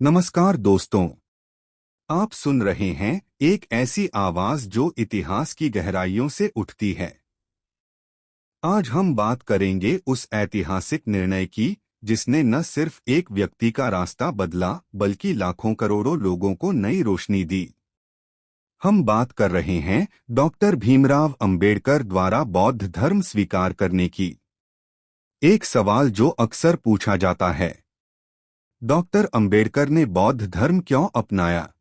नमस्कार दोस्तों, आप सुन रहे हैं एक ऐसी आवाज जो इतिहास की गहराइयों से उठती है। आज हम बात करेंगे उस ऐतिहासिक निर्णय की जिसने न सिर्फ एक व्यक्ति का रास्ता बदला बल्कि लाखों करोड़ों लोगों को नई रोशनी दी। हम बात कर रहे हैं डॉक्टर भीमराव अंबेडकर द्वारा बौद्ध धर्म स्वीकार करने की। एक सवाल जो अक्सर पूछा जाता है, डॉक्टर अंबेडकर ने बौद्ध धर्म क्यों अपनाया?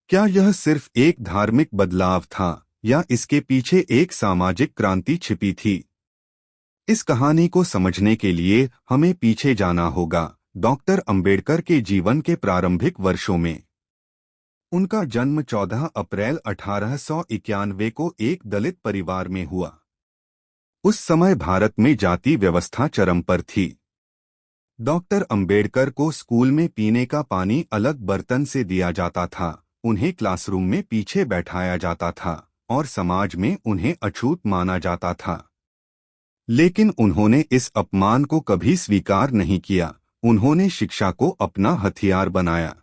क्या यह सिर्फ एक धार्मिक बदलाव था या इसके पीछे एक सामाजिक क्रांति छिपी थी? इस कहानी को समझने के लिए हमें पीछे जाना होगा, डॉक्टर अंबेडकर के जीवन के प्रारंभिक वर्षों में। उनका जन्म 14 अप्रैल 1891 को एक दलित परिवार में हुआ। उस समय भारत में जाति व्यवस्था चरम पर थी। डॉक्टर अंबेडकर को स्कूल में पीने का पानी अलग बर्तन से दिया जाता था, उन्हें क्लासरूम में पीछे बैठाया जाता था और समाज में उन्हें अछूत माना जाता था। लेकिन उन्होंने इस अपमान को कभी स्वीकार नहीं किया। उन्होंने शिक्षा को अपना हथियार बनाया।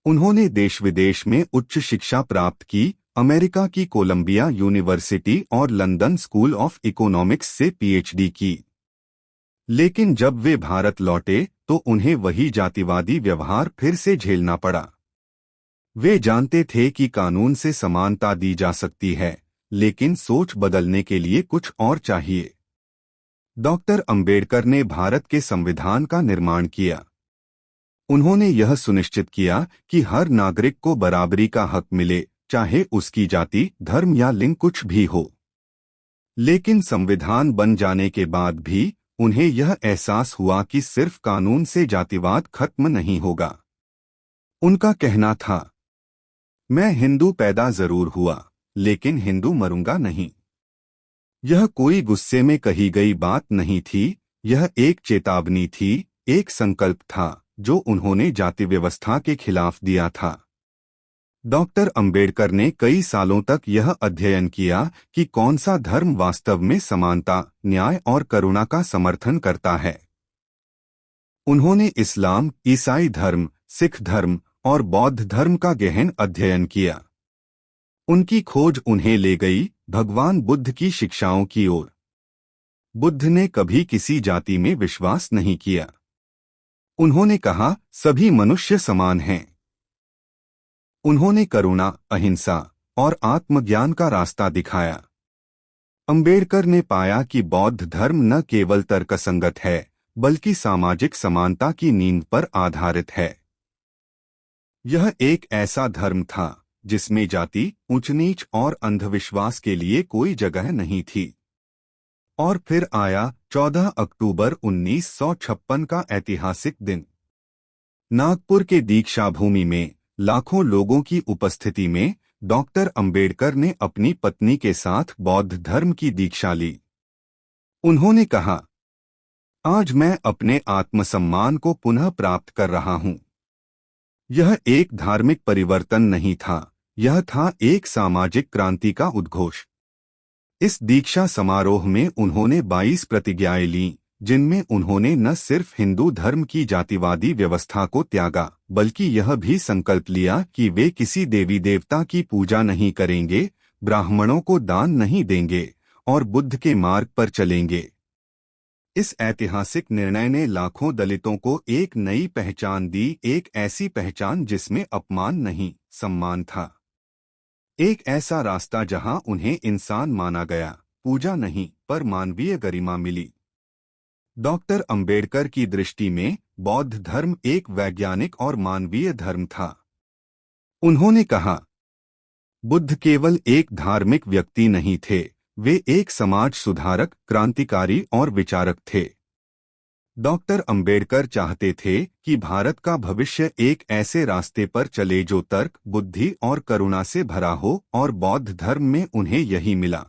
उन्होंने देश विदेश में उच्च शिक्षा प्राप्त की, अमेरिका की कोलंबिया यूनिवर्सिटी और लंदन स्कूल ऑफ इकोनॉमिक्स से पीएचडी की। लेकिन जब वे भारत लौटे तो उन्हें वही जातिवादी व्यवहार फिर से झेलना पड़ा। वे जानते थे कि कानून से समानता दी जा सकती है, लेकिन सोच बदलने के लिए कुछ और चाहिए। डॉक्टर अंबेडकर ने भारत के संविधान का निर्माण किया। उन्होंने यह सुनिश्चित किया कि हर नागरिक को बराबरी का हक मिले, चाहे उसकी जाति, धर्म या लिंग कुछ भी हो। लेकिन संविधान बन जाने के बाद भी उन्हें यह एहसास हुआ कि सिर्फ कानून से जातिवाद खत्म नहीं होगा। उनका कहना था, मैं हिंदू पैदा जरूर हुआ, लेकिन हिंदू मरूंगा नहीं। यह कोई गुस्से में कही गई बात नहीं थी, यह एक चेतावनी थी, एक संकल्प था जो उन्होंने जाति व्यवस्था के खिलाफ दिया था। डॉक्टर अंबेडकर ने कई सालों तक यह अध्ययन किया कि कौन सा धर्म वास्तव में समानता, न्याय और करुणा का समर्थन करता है। उन्होंने इस्लाम, ईसाई धर्म, सिख धर्म और बौद्ध धर्म का गहन अध्ययन किया। उनकी खोज उन्हें ले गई भगवान बुद्ध की शिक्षाओं की ओर। बुद्ध ने कभी किसी जाति में विश्वास नहीं किया। उन्होंने कहा, सभी मनुष्य समान हैं। उन्होंने करुणा, अहिंसा और आत्मज्ञान का रास्ता दिखाया। अंबेडकर ने पाया कि बौद्ध धर्म न केवल तर्कसंगत है, बल्कि सामाजिक समानता की नींव पर आधारित है। यह एक ऐसा धर्म था जिसमें जाति, ऊंच नीच और अंधविश्वास के लिए कोई जगह नहीं थी। और फिर आया 14 अक्टूबर 1956 का ऐतिहासिक दिन। नागपुर के दीक्षा भूमि में लाखों लोगों की उपस्थिति में डॉक्टर अंबेडकर ने अपनी पत्नी के साथ बौद्ध धर्म की दीक्षा ली। उन्होंने कहा, आज मैं अपने आत्मसम्मान को पुनः प्राप्त कर रहा हूं। यह एक धार्मिक परिवर्तन नहीं था, यह था एक सामाजिक क्रांति का उद्घोष। इस दीक्षा समारोह में उन्होंने 22 प्रतिज्ञाएं लीं, जिनमें उन्होंने न सिर्फ हिंदू धर्म की जातिवादी व्यवस्था को त्यागा, बल्कि यह भी संकल्प लिया कि वे किसी देवी देवता की पूजा नहीं करेंगे, ब्राह्मणों को दान नहीं देंगे और बुद्ध के मार्ग पर चलेंगे। इस ऐतिहासिक निर्णय ने लाखों दलितों को एक नई पहचान दी, एक ऐसी पहचान जिसमें अपमान नहीं, सम्मान था। एक ऐसा रास्ता जहां उन्हें इंसान माना गया, पूजा नहीं पर मानवीय गरिमा मिली। डॉक्टर अंबेडकर की दृष्टि में बौद्ध धर्म एक वैज्ञानिक और मानवीय धर्म था। उन्होंने कहा, बुद्ध केवल एक धार्मिक व्यक्ति नहीं थे, वे एक समाज सुधारक, क्रांतिकारी और विचारक थे। डॉक्टर अंबेडकर चाहते थे कि भारत का भविष्य एक ऐसे रास्ते पर चले जो तर्क, बुद्धि और करुणा से भरा हो, और बौद्ध धर्म में उन्हें यही मिला।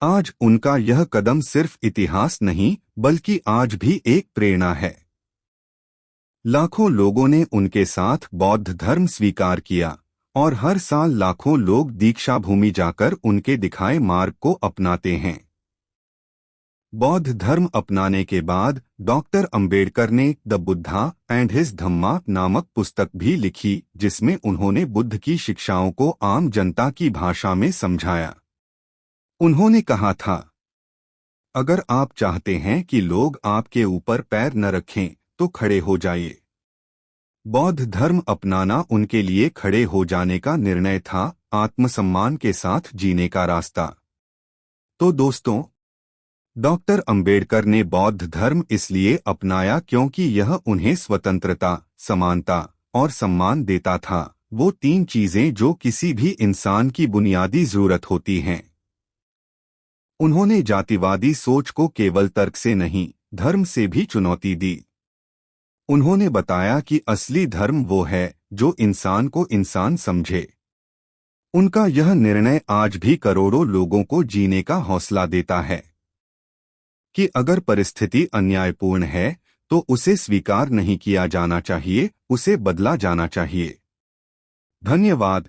आज उनका यह कदम सिर्फ इतिहास नहीं, बल्कि आज भी एक प्रेरणा है। लाखों लोगों ने उनके साथ बौद्ध धर्म स्वीकार किया और हर साल लाखों लोग दीक्षा भूमि जाकर उनके दिखाए मार्ग को अपनाते हैं। बौद्ध धर्म अपनाने के बाद डॉक्टर अंबेडकर ने द बुद्धा एंड हिज धम्मा नामक पुस्तक भी लिखी, जिसमें उन्होंने बुद्ध की शिक्षाओं को आम जनता की भाषा में समझाया। उन्होंने कहा था, अगर आप चाहते हैं कि लोग आपके ऊपर पैर न रखें तो खड़े हो जाइए। बौद्ध धर्म अपनाना उनके लिए खड़े हो जाने का निर्णय था, आत्मसम्मान के साथ जीने का रास्ता। तो दोस्तों, डॉक्टर अंबेडकर ने बौद्ध धर्म इसलिए अपनाया क्योंकि यह उन्हें स्वतंत्रता, समानता और सम्मान देता था, वो 3 चीजें जो किसी भी इंसान की बुनियादी जरूरत होती हैं। उन्होंने जातिवादी सोच को केवल तर्क से नहीं, धर्म से भी चुनौती दी। उन्होंने बताया कि असली धर्म वो है जो इंसान को इंसान समझे। उनका यह निर्णय आज भी करोड़ों लोगों को जीने का हौसला देता है कि अगर परिस्थिति अन्यायपूर्ण है तो उसे स्वीकार नहीं किया जाना चाहिए, उसे बदला जाना चाहिए। धन्यवाद।